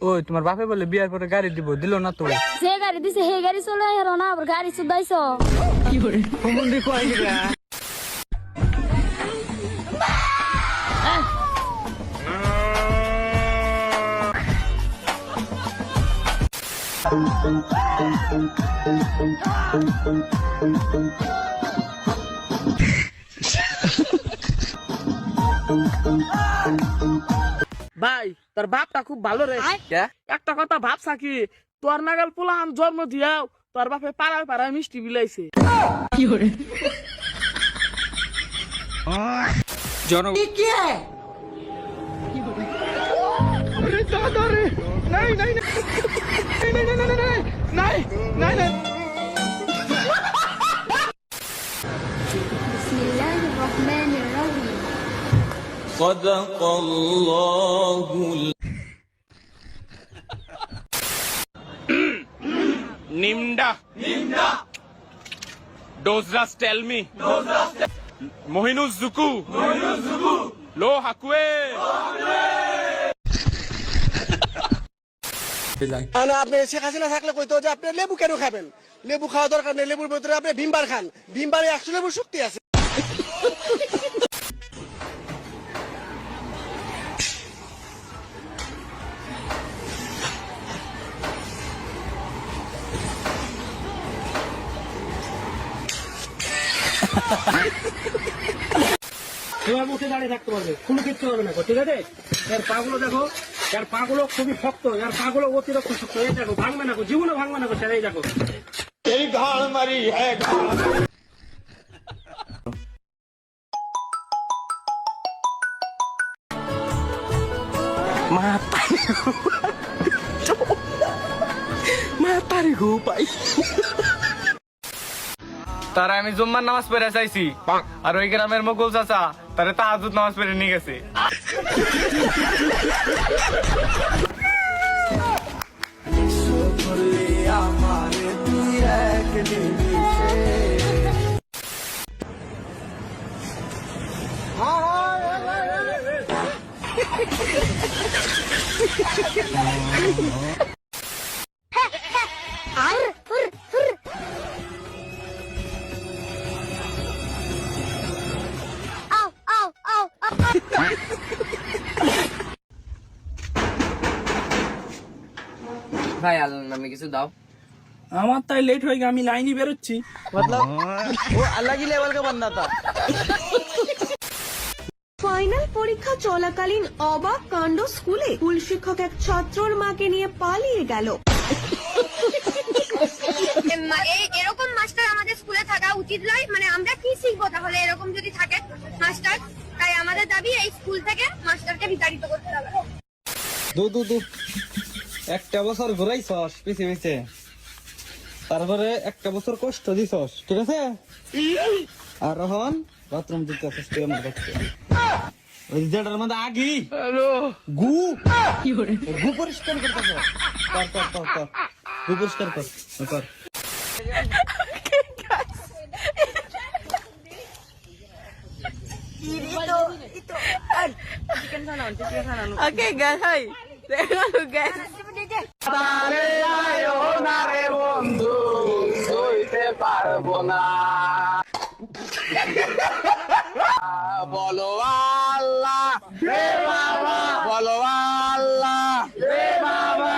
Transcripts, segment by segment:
ওই তোমার বাপে বলে বিয়ার পরে গাড়ি দিব, দিল না তো? যে গাড়ি দিছে সেই গাড়ি চলে আর না আবার গাড়ি চুদাইছো কি করে সম্বন্ধে কয় দিবা? ভাই তোর বাপটা খুব ভালো রে। একটা কথা ভাবছা কি, তোর নাগাল পোলাহান জন্ম দিয়াও তোর বাপে পাড়ায় পাড়ায় মিষ্টি বিলাইছে। কি করে জন কি নাই নাই নাই নাই নাই নাই। বিসমিল্লাহির রহমানির রহিম। সাদাকাল্লাহুল Nimda. Dozras tell me. Mohinuz Zuku. Lo Hakwe. আপনি শেখ হাসিনা থাকলে কইতো যে আপনি লেবু কেন খাবেন? লেবু খাওয়া দরকার নেই, লেবুর ভিতরে আপনি ভিমবার খান, ভিমবারে 100 লেবুর শক্তি আছে। তোমার মুখে দাঁড়িয়ে থাকতে পারবে, কোনো কিচ্ছু হবে না, ঠিক আছে? এর পাগুলো দেখো, এর পাগুলো খুবই শক্ত, এর পাগুলো অতিরিক্ত শক্ত। এই দেখো ভাঙবে না, জীবনে ভাঙবে না, এই দেখো। এই ঘাড় মারি হ্যাঁ তারা আমি জুম্মার নামাজ পড়ে চাইছি, আর ওই গ্রামের মকুল চাচা তারা তাহাজ্জুদ নামাজ পড়ে নিয়ে গেছে। ভাই আল্লাহর নামে কিছু দাও। আমার তাই লেট হয়ে গেছে, আমি লাইনই বেরোচ্ছি। ফাইনাল পরীক্ষা চলাকালীন অবাক কাণ্ড স্কুলে, স্কুল শিক্ষক এক ছাত্রর মাকে নিয়ে পালিয়ে গেল। এরকম মাস্টার আমাদের স্কুলে থাকা উচিত নয়। মানে আমরা কি শিখবো তাহলে এরকম যদি থাকে মাস্টার? তাই আমাদের দাবি এই স্কুল থেকে মাস্টারকে বিতাড়িত করতে হবে। দু একটা বছর ঘুরাইছস পিছে পিছে, তারপরে একটা বছর কষ্ট দিছস, ঠিক আছে? আর এখন বাথরুম দিতে আসছিস তুই আমার কাছে। ওই যেটার মধ্যে আগি গু গু পরিষ্কার করতে কর গু পরিষ্কার কর। Okay, guys, hi. Guys. বলো আল্লাহ রে বাবা, বলো আল্লাহ রে বাবা।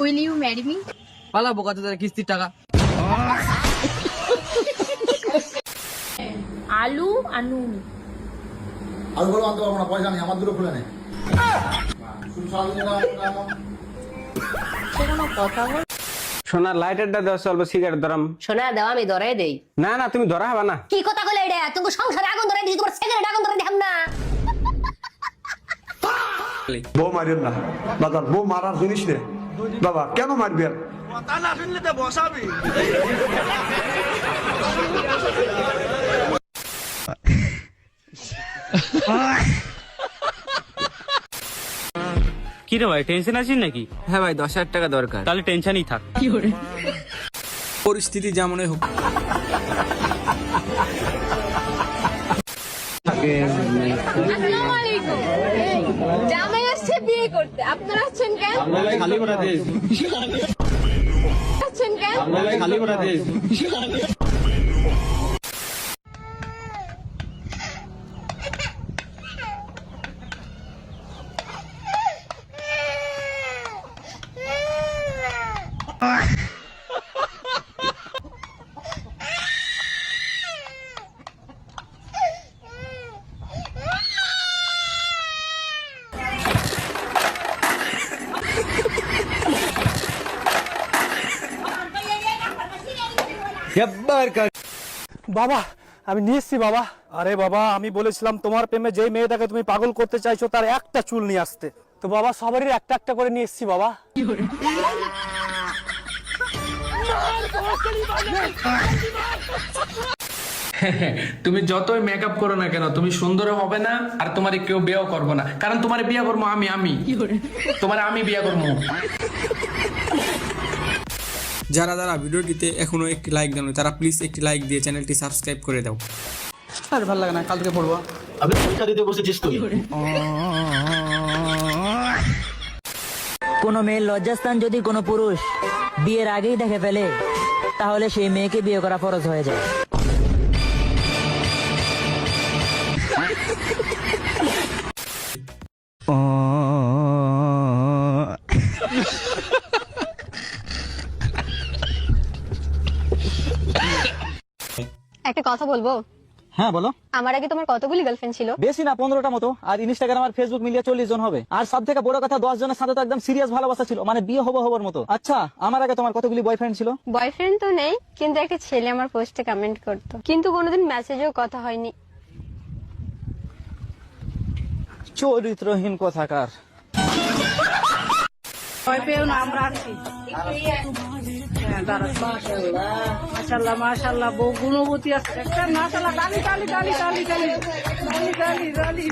Will you marry me? পালা বোকা তোদের কিস্তির টাকা। আলু আনুন। আলুগুলো আনতে পারবো না, পয়সা নেই, আমার দুটো খুলে নেই। সোনা লাইটারটা দেওয়া অল্প সিগারেট ধরাম। শোনা দাও আমি ধরে দেই। না না তুমি ধরা হবা না। কি কথা বলে এটা? তুমি সংসারে আগুন ধরে দিছি, তোমার সিগারেট আগুন ধরে দেখাম না। বউ মারেন না বাজার, বউ মারার জিনিস রে বাবা, কেন মারবেন? কি রে ভাই, টেনশন আছিস নাকি? হ্যাঁ ভাই, 10,000 টাকা দরকার। তাহলে টেনশনই থাক। পরিস্থিতি যেমনই হোক। আসসালামু আলাইকুম। জামাই আসছে বিয়ে করতে, আপনারা আসছেন কেন? খালি করে দে, আসছেন কেন? খালি করে দে। বাবা আমি নিয়ে এসছি বাবা। আরে বাবা, আমি বলেছিলাম তোমার প্রেমে যেই মেয়েটাকে তুমি পাগল করতে চাইছো তার একটা চুল নিয়ে আসতে। তো বাবা সবারই একটা একটা করে নিয়ে এসছি বাবা। তুমি যতই মেকআপ করো না কেন, তুমি সুন্দর হবে না, আর তোমার কেউ বিয়েও করবো না, কারণ তোমার বিয়ে করবো আমি তোমার আমি বিয়ে করবো। যারা যারা ভিডিওটিতে এখনো একটি লাইক দেন তারা প্লিজ একটি লাইক দিয়ে চ্যানেলটি সাবস্ক্রাইব করে দাও। আর ভালো লাগে না, কাল থেকে পড়বো। কোনো মেয়ের লজ্জাস্থান যদি কোনো পুরুষ বিয়ের আগেই দেখে ফেলে, তাহলে সেই মেয়েকে বিয়ে করা ফরজ হয়ে যায়। একটা কথা বলবো? হ্যাঁ বলো। আমার আগে তোমার কতগুলি গার্লফ্রেন্ড ছিল? বেশি না, 15টা মতো। আর ইনস্টাগ্রাম আর ফেসবুক মিলিয়ে 40 জন হবে। আর সব থেকে বড় কথা, 10 জনের সাথে তো একদম সিরিয়াস ভালোবাসা ছিল, মানে বিয়ে হবার মতো। আচ্ছা, আমার আগে তোমার কতগুলি বয়ফ্রেন্ড ছিল? বয়ফ্রেন্ড তো নেই, কিন্তু একটা ছেলে আমার পোস্টে কমেন্ট করতো, কিন্তু কোনোদিন মেসেজেও কথা হয়নি। চরিত্রহীন কথাকার। মাশাআল্লাহ মাশাআল্লাহ, বউ গুণবতী আছে একটা। মাশাআল্লাহ, গালি গালি গালি গালি গালি গালি গালি গালি।